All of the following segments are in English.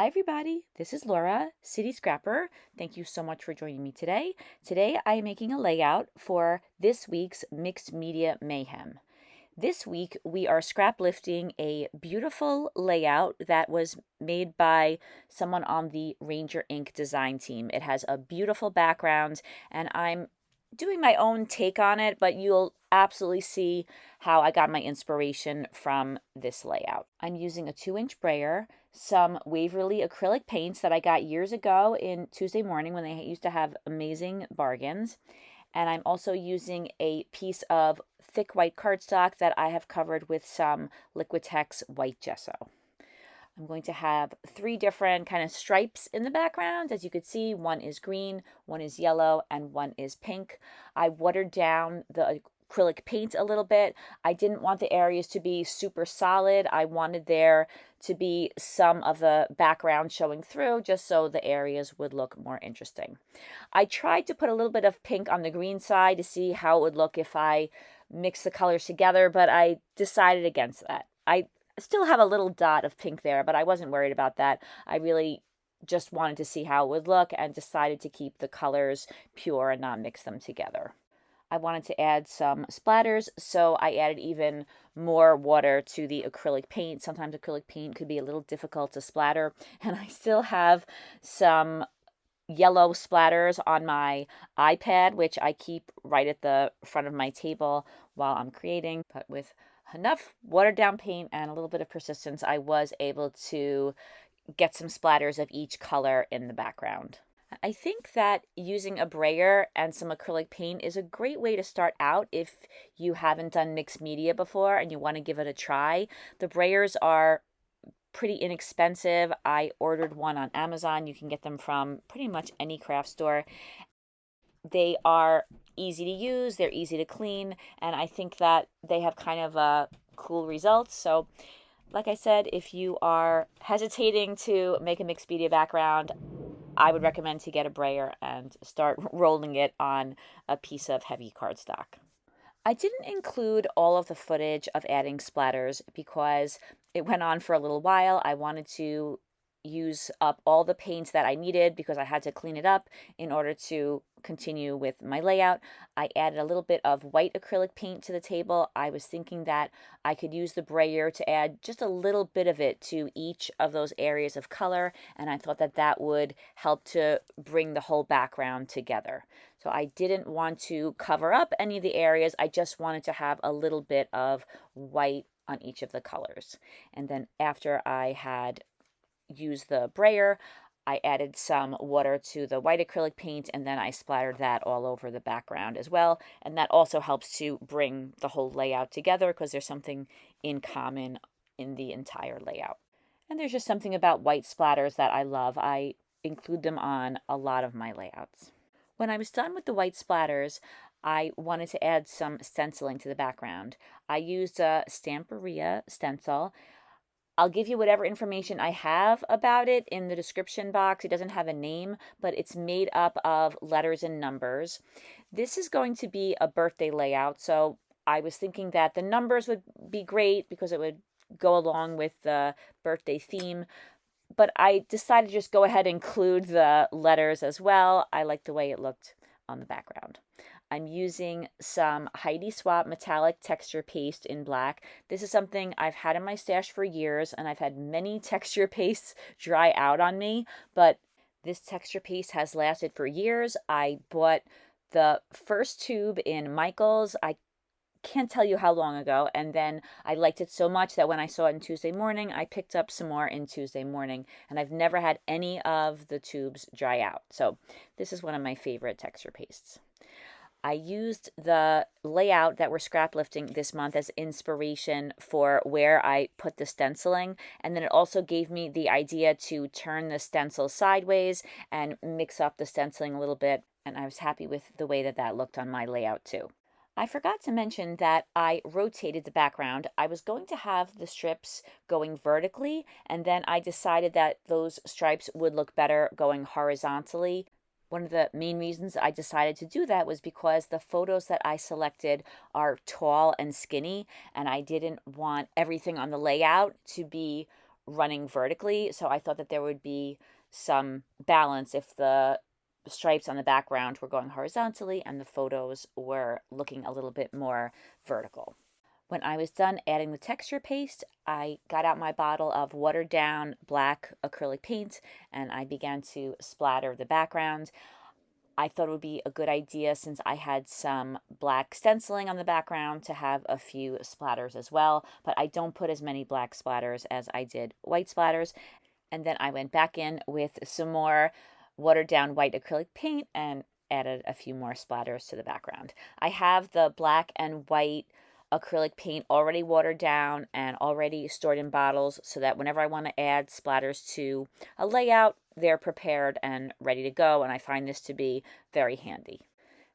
Hi everybody, this is Laura, City Scrapper. Thank you so much for joining me today. Today I am making a layout for this week's Mixed Media Mayhem. This week we are scrap lifting a beautiful layout that was made by someone on the Ranger Ink design team. It has a beautiful background and I'm doing my own take on it, but you'll absolutely see how I got my inspiration from this layout. I'm using a 2-inch brayer, some Waverly acrylic paints that I got years ago in Tuesday Morning when they used to have amazing bargains. And I'm also using a piece of thick white cardstock that I have covered with some Liquitex white gesso. I'm going to have 3 different kind of stripes in the background. As you could see, one is green, one is yellow, and one is pink. I watered down the acrylic paint a little bit. I didn't want the areas to be super solid. I wanted there to be some of the background showing through just so the areas would look more interesting. I tried to put a little bit of pink on the green side to see how it would look if I mix the colors together, but I decided against that. I still have a little dot of pink there, but I wasn't worried about that. I really just wanted to see how it would look and decided to keep the colors pure and not mix them together. I wanted to add some splatters, so I added even more water to the acrylic paint. Sometimes acrylic paint could be a little difficult to splatter, and I still have some yellow splatters on my iPad, which I keep right at the front of my table while I'm creating, but with enough watered down paint and a little bit of persistence, I was able to get some splatters of each color in the background. I think that using a brayer and some acrylic paint is a great way to start out if you haven't done mixed media before and you want to give it a try. The brayers are pretty inexpensive. I ordered one on Amazon. You can get them from pretty much any craft store. They are easy to use, they're easy to clean, and I think that they have kind of cool results. So like I said, if you are hesitating to make a mixed media background, I would recommend to get a brayer and start rolling it on a piece of heavy cardstock. I didn't include all of the footage of adding splatters because it went on for a little while. I wanted to use up all the paints that I needed because I had to clean it up in order to continue with my layout. I added a little bit of white acrylic paint to the table. I was thinking that I could use the brayer to add just a little bit of it to each of those areas of color, and I thought that that would help to bring the whole background together. So I didn't want to cover up any of the areas. I just wanted to have a little bit of white on each of the colors. And then after I had used the brayer, I added some water to the white acrylic paint and then I splattered that all over the background as well. And that also helps to bring the whole layout together because there's something in common in the entire layout. And there's just something about white splatters that I love. I include them on a lot of my layouts. When I was done with the white splatters, I wanted to add some stenciling to the background. I used a Stamperia stencil. I'll give you whatever information I have about it in the description box. It doesn't have a name, but it's made up of letters and numbers. This is going to be a birthday layout, so I was thinking that the numbers would be great because it would go along with the birthday theme, but I decided to just go ahead and include the letters as well. I like the way it looked on the background. I'm using some Heidi Swapp metallic texture paste in black. This is something I've had in my stash for years, and I've had many texture pastes dry out on me, but this texture paste has lasted for years. I bought the first tube in Michael's. I can't tell you how long ago, and then I liked it so much that when I saw it in Tuesday Morning, I picked up some more in Tuesday Morning, and I've never had any of the tubes dry out. So this is one of my favorite texture pastes. I used the layout that we're scrap lifting this month as inspiration for where I put the stenciling, and then it also gave me the idea to turn the stencil sideways and mix up the stenciling a little bit, and I was happy with the way that that looked on my layout too. I forgot to mention that I rotated the background. I was going to have the strips going vertically, and then I decided that those stripes would look better going horizontally. One of the main reasons I decided to do that was because the photos that I selected are tall and skinny, and I didn't want everything on the layout to be running vertically, so I thought that there would be some balance if the stripes on the background were going horizontally and the photos were looking a little bit more vertical. When I was done adding the texture paste, I got out my bottle of watered down black acrylic paint and I began to splatter the background. I thought it would be a good idea, since I had some black stenciling on the background, to have a few splatters as well, but I don't put as many black splatters as I did white splatters. And then I went back in with some more watered down white acrylic paint and added a few more splatters to the background. I have the black and white acrylic paint already watered down and already stored in bottles, so that whenever I want to add splatters to a layout, they're prepared and ready to go, and I find this to be very handy.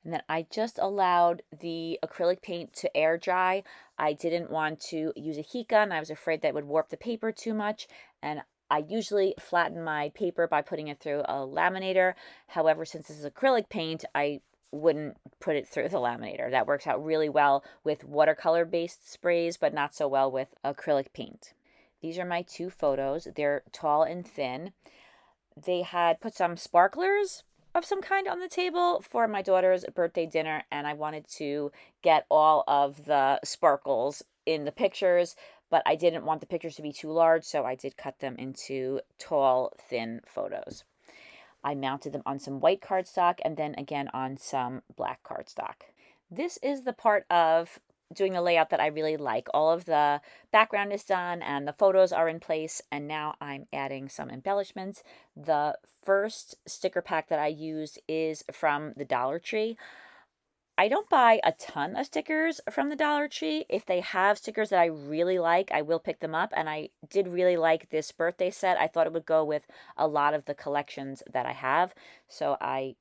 And then I just allowed the acrylic paint to air dry. I didn't want to use a heat gun. I was afraid that would warp the paper too much, and I usually flatten my paper by putting it through a laminator. However, since this is acrylic paint, I wouldn't put it through the laminator. That works out really well with watercolor-based sprays, but not so well with acrylic paint. These are my two photos. They're tall and thin. They had put some sparklers of some kind on the table for my daughter's birthday dinner, and I wanted to get all of the sparkles in the pictures, but I didn't want the pictures to be too large, so I did cut them into tall, thin photos. I mounted them on some white cardstock and then again on some black cardstock. This is the part of doing the layout that I really like. All of the background is done and the photos are in place, and now I'm adding some embellishments. The first sticker pack that I use is from the Dollar Tree. I don't buy a ton of stickers from the Dollar Tree. If they have stickers that I really like, I will pick them up, and I did really like this birthday set. I thought it would go with a lot of the collections that I have, so I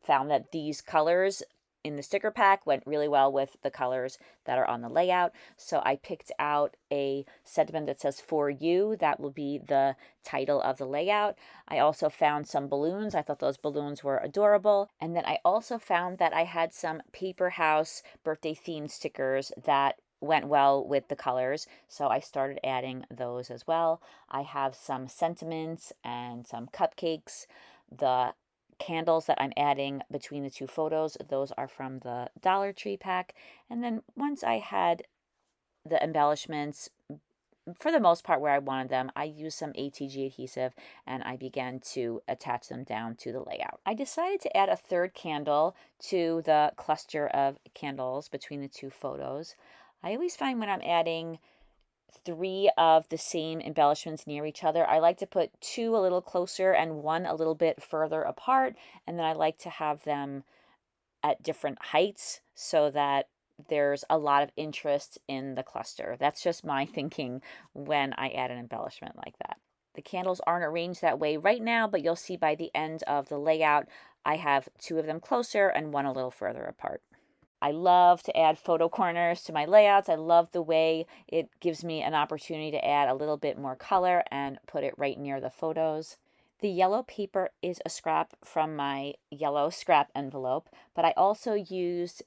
found that these colors in the sticker pack went really well with the colors that are on the layout. So I picked out a sentiment that says "For You." That will be the title of the layout. I also found some balloons. I thought those balloons were adorable. And then I also found that I had some Paper House birthday themed stickers that went well with the colors, so I started adding those as well. I have some sentiments and some cupcakes. The candles that I'm adding between the two photos, those are from the Dollar Tree pack. And then once I had the embellishments, for the most part where I wanted them, I used some ATG adhesive and I began to attach them down to the layout. I decided to add a third candle to the cluster of candles between the two photos. I always find when I'm adding three of the same embellishments near each other, I like to put two a little closer and one a little bit further apart, and then I like to have them at different heights so that there's a lot of interest in the cluster. That's just my thinking when I add an embellishment like that. The candles aren't arranged that way right now, but you'll see by the end of the layout, I have two of them closer and one a little further apart. I love to add photo corners to my layouts. I love the way it gives me an opportunity to add a little bit more color and put it right near the photos. The yellow paper is a scrap from my yellow scrap envelope, but I also used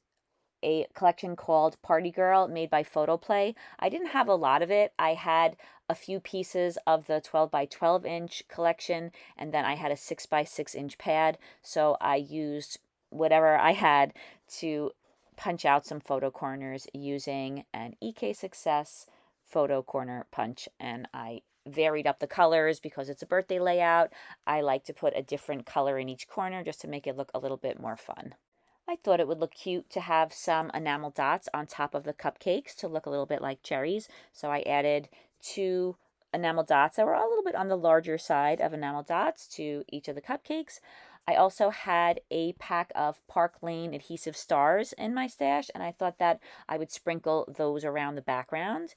a collection called Party Girl made by Photoplay. I didn't have a lot of it. I had a few pieces of the 12 by 12 inch collection, and then I had a 6 by 6 inch pad, so I used whatever I had to punch out some photo corners using an EK Success photo corner punch, and I varied up the colors because it's a birthday layout. I like to put a different color in each corner just to make it look a little bit more fun. I thought it would look cute to have some enamel dots on top of the cupcakes to look a little bit like cherries, so I added two enamel dots that were a little bit on the larger side of enamel dots to each of the cupcakes. I also had a pack of Park Lane adhesive stars in my stash, and I thought that I would sprinkle those around the background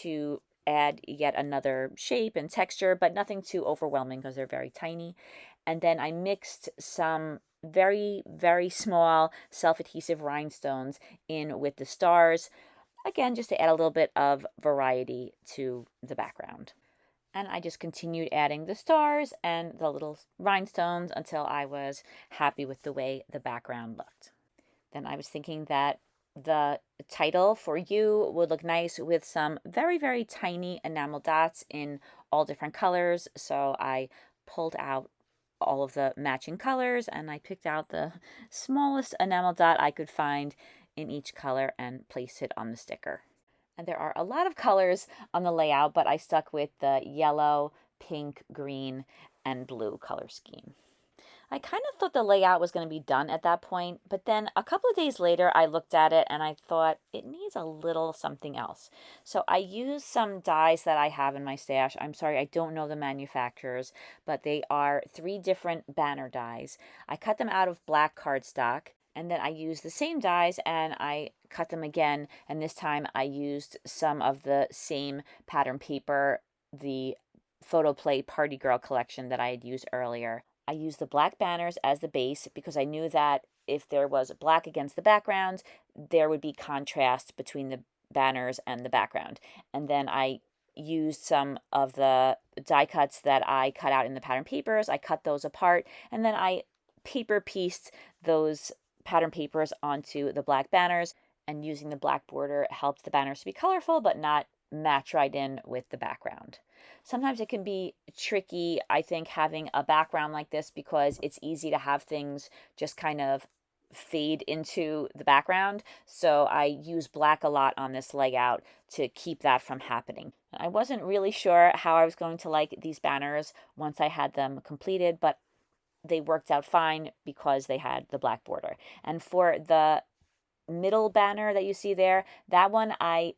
to add yet another shape and texture, but nothing too overwhelming because they're very tiny. And then I mixed some very, very small self-adhesive rhinestones in with the stars, again, just to add a little bit of variety to the background. And I just continued adding the stars and the little rhinestones until I was happy with the way the background looked. Then I was thinking that the title "For You" would look nice with some very, very tiny enamel dots in all different colors, so I pulled out all of the matching colors and I picked out the smallest enamel dot I could find in each color and placed it on the sticker. And there are a lot of colors on the layout, but I stuck with the yellow, pink, green, and blue color scheme. I kind of thought the layout was going to be done at that point, but then a couple of days later I looked at it and I thought it needs a little something else. So I used some dies that I have in my stash. I'm sorry, I don't know the manufacturers, but they are 3 different banner dies. I cut them out of black cardstock, and then I used the same dies and I cut them again, and this time I used some of the same pattern paper, the Photo Play Party Girl collection that I had used earlier. I used the black banners as the base because I knew that if there was black against the background, there would be contrast between the banners and the background. And then I used some of the die cuts that I cut out in the pattern papers. I cut those apart, and then I paper pieced those pattern papers onto the black banners, and using the black border helped the banners to be colorful but not match right in with the background. Sometimes it can be tricky, I think, having a background like this because it's easy to have things just kind of fade into the background. So I use black a lot on this layout to keep that from happening. I wasn't really sure how I was going to like these banners once I had them completed, but they worked out fine because they had the black border. And for the middle banner that you see there, that one I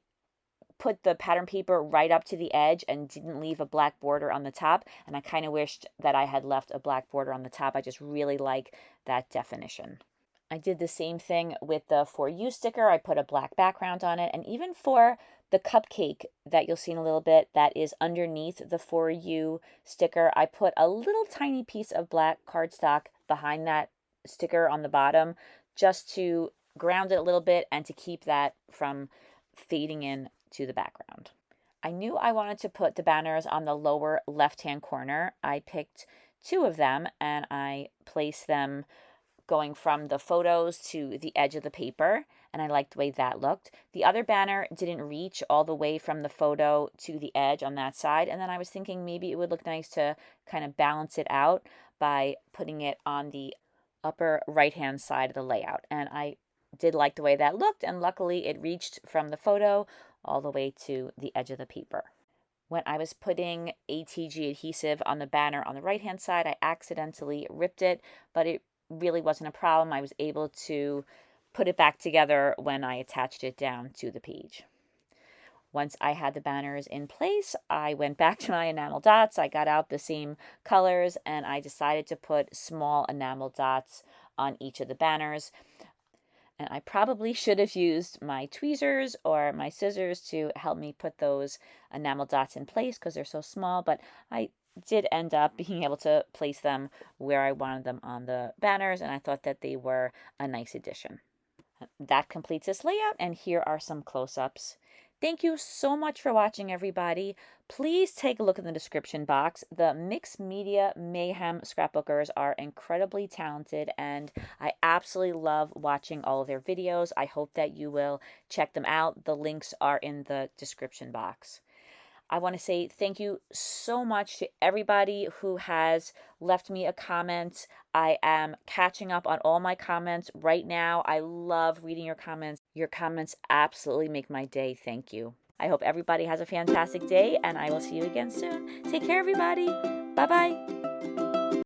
put the pattern paper right up to the edge and didn't leave a black border on the top, and I kind of wished that I had left a black border on the top. I just really like that definition. I did the same thing with the For You sticker. I put a black background on it, and even for the cupcake that you'll see in a little bit that is underneath the For You sticker, I put a little tiny piece of black cardstock behind that sticker on the bottom just to ground it a little bit and to keep that from fading in to the background. I knew I wanted to put the banners on the lower left-hand corner. I picked 2 of them and I placed them going from the photos to the edge of the paper, and I liked the way that looked. The other banner didn't reach all the way from the photo to the edge on that side, and then I was thinking maybe it would look nice to kind of balance it out by putting it on the upper right-hand side of the layout. And I did like the way that looked, and luckily it reached from the photo all the way to the edge of the paper. When I was putting ATG adhesive on the banner on the right-hand side, I accidentally ripped it, but it really wasn't a problem. I was able to put it back together when I attached it down to the page. Once I had the banners in place, I went back to my enamel dots. I got out the same colors and I decided to put small enamel dots on each of the banners. And I probably should have used my tweezers or my scissors to help me put those enamel dots in place because they're so small, but I did end up being able to place them where I wanted them on the banners, and I thought that they were a nice addition. That completes this layout, and here are some close-ups. Thank you so much for watching, everybody. Please take a look in the description box. The Mixed Media Mayhem scrapbookers are incredibly talented, and I absolutely love watching all of their videos. I hope that you will check them out. The links are in the description box. I want to say thank you so much to everybody who has left me a comment. I am catching up on all my comments right now. I love reading your comments. Your comments absolutely make my day. Thank you. I hope everybody has a fantastic day, and I will see you again soon. Take care, everybody. Bye-bye.